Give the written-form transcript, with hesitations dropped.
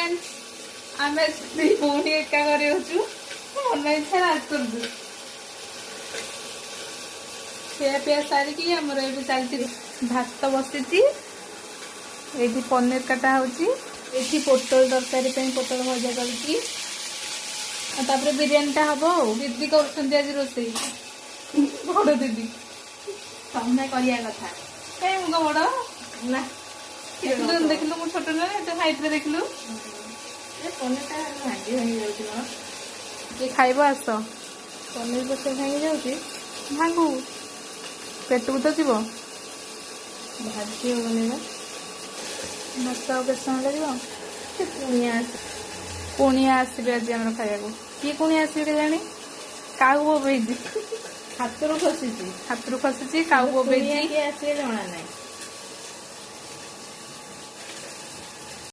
friends आमे पुणी एका करे होचु मन इच्छा राज कर दु खाया पिया सारिकी आमर ए चलती भात बसी ये पनीर काटा होची पोटल तरकारी पोटल भजा करी बिरियानी टा हम दीदी कर रोसई बड़ दीदी तमें करिया कथा कहीं मुझे बड़ ना देखलु मु छोट ना तो हाइट रे देखलु पनीर टा भांगी भांगी जाउची ये खाइब आस पनीर बस भांगी जाउची भांगू पेट को तो जीव भाजी बनेगा मत आउ के समय लगे पुणिया आसबे आज आम खाया किए पुणिया आसबे जानी काऊ बोबेजी हाथ खसी हाथ खसी काऊ बोबेजी आसवे जना ना